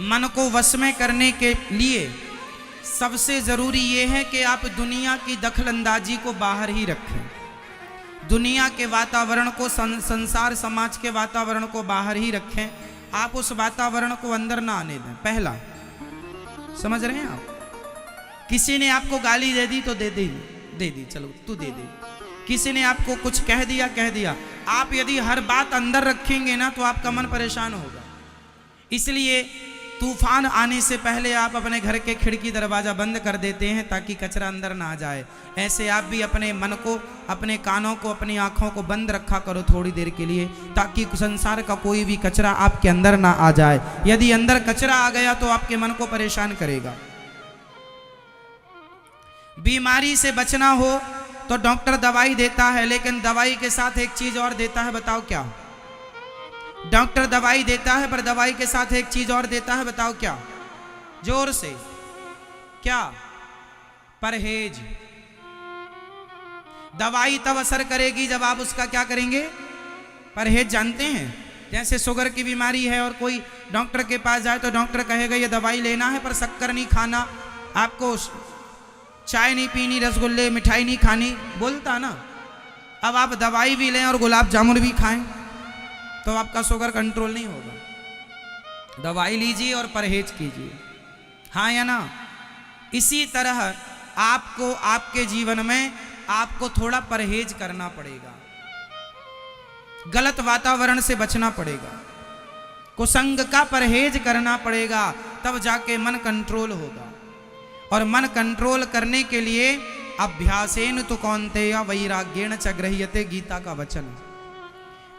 मन को वश में करने के लिए सबसे ज़रूरी ये है कि आप दुनिया की दखलंदाजी को बाहर ही रखें। दुनिया के वातावरण को, संसार समाज के वातावरण को बाहर ही रखें। आप उस वातावरण को अंदर ना आने दें। पहला, समझ रहे हैं आप? किसी ने आपको गाली दे दी तो दे दी, चलो तू दे दे। किसी ने आपको कुछ कह दिया। आप यदि हर बात अंदर रखेंगे ना तो आपका मन परेशान होगा। इसलिए तूफान आने से पहले आप अपने घर के खिड़की दरवाजा बंद कर देते हैं ताकि कचरा अंदर ना आ जाए। ऐसे आप भी अपने मन को, अपने कानों को, अपनी आंखों को बंद रखा करो थोड़ी देर के लिए, ताकि संसार का कोई भी कचरा आपके अंदर ना आ जाए। यदि अंदर कचरा आ गया तो आपके मन को परेशान करेगा। बीमारी से बचना हो तो डॉक्टर दवाई देता है, लेकिन दवाई के साथ एक चीज और देता है, बताओ क्या? डॉक्टर दवाई देता है पर दवाई के साथ एक चीज और देता है, बताओ क्या? जोर से, क्या? परहेज। दवाई तब असर करेगी जब आप उसका क्या करेंगे? परहेज। जानते हैं, जैसे शुगर की बीमारी है और कोई डॉक्टर के पास जाए तो डॉक्टर कहेगा ये दवाई लेना है पर शक्कर नहीं खाना, आपको चाय नहीं पीनी, रसगुल्ले मिठाई नहीं खानी, बोलता ना। अब आप दवाई भी लें और गुलाब जामुन भी खाएं तो आपका शुगर कंट्रोल नहीं होगा। दवाई लीजिए और परहेज कीजिए, हाँ या ना? इसी तरह आपको आपके जीवन में आपको थोड़ा परहेज करना पड़ेगा। गलत वातावरण से बचना पड़ेगा, कुसंग का परहेज करना पड़ेगा, तब जाके मन कंट्रोल होगा। और मन कंट्रोल करने के लिए अभ्यासेन तु कौन्तेय वैराग्येण च गृह्यते, गीता का वचन।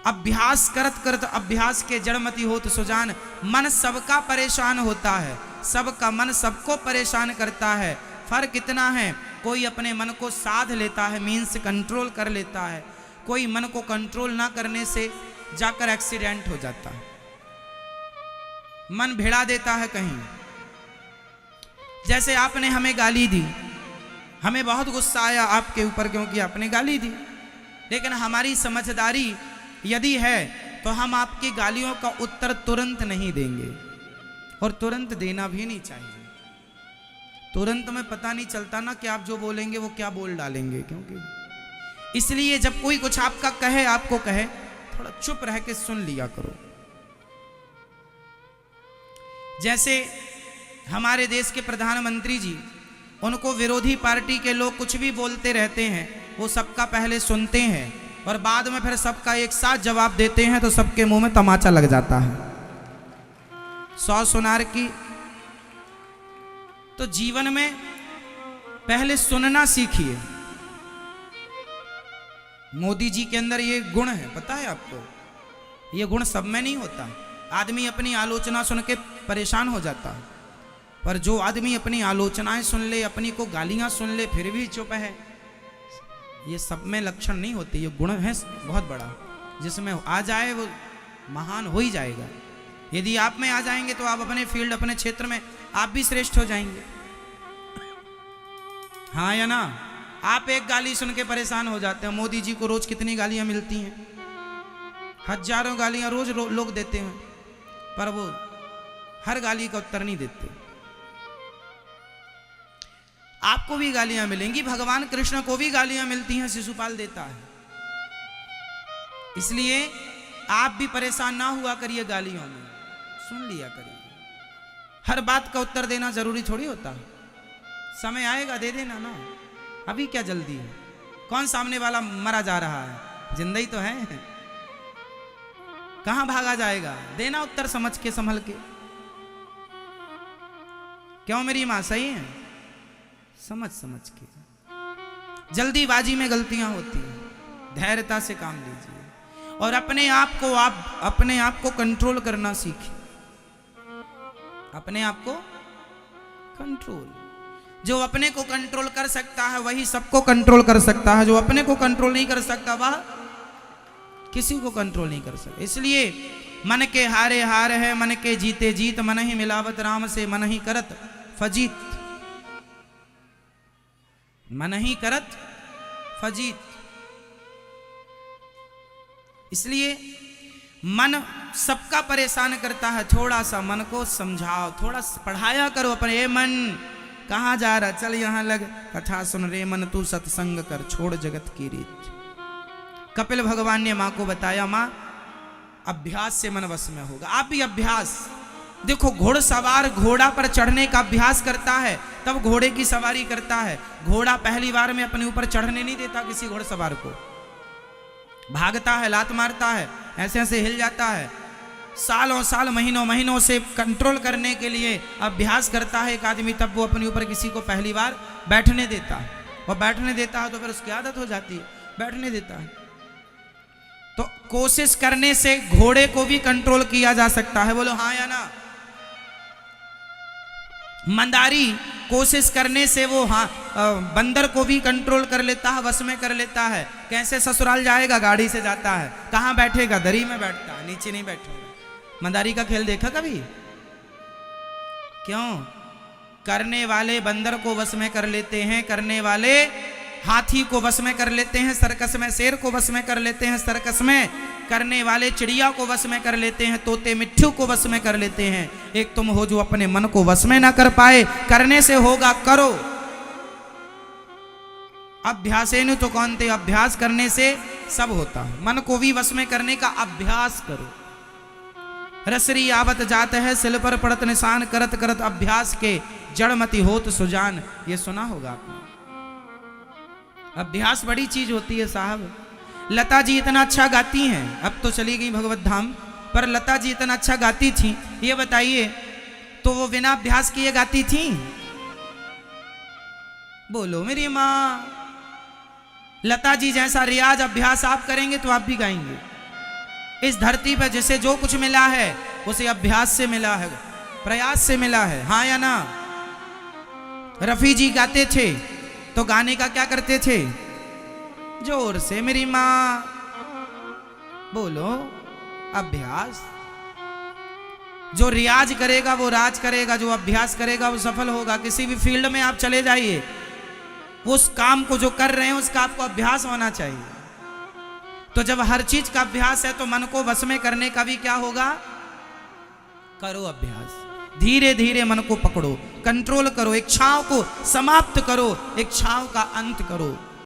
अभ्यास करत करत अभ्यास के जड़मति होत सुजान। मन सबका परेशान होता है, सबका मन सबको परेशान करता है। फर्क इतना है, कोई अपने मन को साध लेता है, मीन्स कंट्रोल कर लेता है, कोई मन को कंट्रोल ना करने से जाकर एक्सीडेंट हो जाता है, मन भिड़ा देता है कहीं। जैसे आपने हमें गाली दी, हमें बहुत गुस्सा आया आपके ऊपर क्योंकि आपने गाली दी, लेकिन हमारी समझदारी यदि है तो हम आपकी गालियों का उत्तर तुरंत नहीं देंगे, और तुरंत देना भी नहीं चाहिए। तुरंत में पता नहीं चलता ना कि आप जो बोलेंगे वो क्या बोल डालेंगे, क्योंकि इसलिए जब कोई कुछ आपका कहे, आपको कहे, थोड़ा चुप रह के सुन लिया करो। जैसे हमारे देश के प्रधानमंत्री जी, उनको विरोधी पार्टी के लोग कुछ भी बोलते रहते हैं, वो सबका पहले सुनते हैं और बाद में फिर सबका एक साथ जवाब देते हैं, तो सबके मुंह में तमाचा लग जाता है। 100 सुनार की। तो जीवन में पहले सुनना सीखिए। मोदी जी के अंदर ये गुण है, पता है आपको? ये गुण सब में नहीं होता। आदमी अपनी आलोचना सुन के परेशान हो जाता है, पर जो आदमी अपनी आलोचनाएं सुन ले, अपनी को गालियां सुन ले, फिर भी चुप है, ये सब में लक्षण नहीं होते। ये गुण है बहुत बड़ा, जिसमें आ जाए वो महान हो ही जाएगा। यदि आप में आ जाएंगे तो आप अपने फील्ड, अपने क्षेत्र में आप भी श्रेष्ठ हो जाएंगे, हाँ या ना? आप एक गाली सुन के परेशान हो जाते हैं। मोदी जी को रोज कितनी गालियां मिलती हैं, हजारों गालियां रोज लोग देते हैं, पर वो हर गाली का उत्तर नहीं देते। आपको भी गालियां मिलेंगी, भगवान कृष्ण को भी गालियां मिलती हैं, शिशुपाल देता है। इसलिए आप भी परेशान ना हुआ करिए गालियों में, सुन लिया करिए। हर बात का उत्तर देना जरूरी थोड़ी होता है, समय आएगा दे देना ना, अभी क्या जल्दी है? कौन सामने वाला मरा जा रहा है, जिंदा ही तो है, कहां भागा जाएगा? देना उत्तर समझ के, संभल के। क्यों मेरी मां सही है? समझ समझ के। जल्दीबाजी में गलतियां होती हैं, धैर्यता से काम लीजिए और अपने आप को कंट्रोल करना सीखिए। अपने आप को कंट्रोल, जो अपने को कंट्रोल कर सकता है वही सबको कंट्रोल कर सकता है, जो अपने को कंट्रोल नहीं कर सकता वह किसी को कंट्रोल नहीं कर सकता। इसलिए मन के हारे हार है, मन के जीते जीत, मन ही मिलावत राम से, मन ही करत फजीत, मन ही करत फजीत। इसलिए मन सबका परेशान करता है, थोड़ा सा मन को समझाओ, थोड़ा पढ़ाया करो अपने। ए मन कहाँ जा रहा, चल यहाँ लग, कथा सुन रे मन तू सत्संग कर, छोड़ जगत की रीत। कपिल भगवान ने माँ को बताया, माँ अभ्यास से मन वश में होगा। आप भी अभ्यास देखो, घोड़सवार घोड़ा पर चढ़ने का अभ्यास करता है तब घोड़े की सवारी करता है। घोड़ा पहली बार में अपने ऊपर चढ़ने नहीं देता किसी घोड़सवार को, भागता है, लात मारता है, ऐसे ऐसे हिल जाता है। सालों साल महीनों महीनों से कंट्रोल करने के लिए अभ्यास करता है एक आदमी, तब वो अपने ऊपर किसी को पहली बार बैठने देता है। वो बैठने देता है तो फिर उसकी आदत हो जाती है, बैठने देता है। तो कोशिश करने से घोड़े को भी कंट्रोल किया जा सकता है, बोलो हाँ या ना। मंदारी कोशिश करने से वो हाँ बंदर को भी कंट्रोल कर लेता है, वश में कर लेता है। कैसे ससुराल जाएगा, गाड़ी से जाता है, कहाँ बैठेगा, दरी में बैठता है, नीचे नहीं बैठेगा। मंदारी का खेल देखा कभी? क्यों? करने वाले बंदर को वश में कर लेते हैं, करने वाले हाथी को वश में कर लेते हैं सर्कस में, शेर को वश में कर लेते हैं सर्कस में, करने वाले चिड़िया को वश में कर लेते हैं, तोते मिट्ठू को वश में कर लेते हैं। एक तुम हो जो अपने मन को वश में ना कर पाए। करने से होगा, करो। अभ्यासेन तो कौनते, अभ्यास करने से सब होता है। मन को भी वश में करने का अभ्यास करो। रसरी आवत जात है, सिल पर पड़त निशान, करत करत अभ्यास के जड़मति होत सुजान। ये सुना होगा आपने। अभ्यास बड़ी चीज होती है साहब। लता जी इतना अच्छा गाती हैं, अब तो चली गई भगवत धाम, पर लता जी इतना अच्छा गाती थी, ये बताइए तो वो बिना अभ्यास किए गाती थी? बोलो मेरी माँ। लता जी जैसा रियाज अभ्यास आप करेंगे तो आप भी गाएंगे। इस धरती पर जिसे जो कुछ मिला है उसे अभ्यास से मिला है, प्रयास से मिला है, हाँ या ना। रफी जी गाते थे तो गाने का क्या करते थे? जोर से मेरी माँ बोलो, अभ्यास। जो रियाज करेगा वो राज करेगा, जो अभ्यास करेगा वो सफल होगा। किसी भी फील्ड में आप चले जाइए, उस काम को जो कर रहे हैं उसका आपको अभ्यास होना चाहिए। तो जब हर चीज का अभ्यास है तो मन को वश में करने का भी क्या होगा? करो अभ्यास। धीरे धीरे मन को पकड़ो, कंट्रोल करो, इच्छाओं को समाप्त करो, इच्छाओं का अंत करो।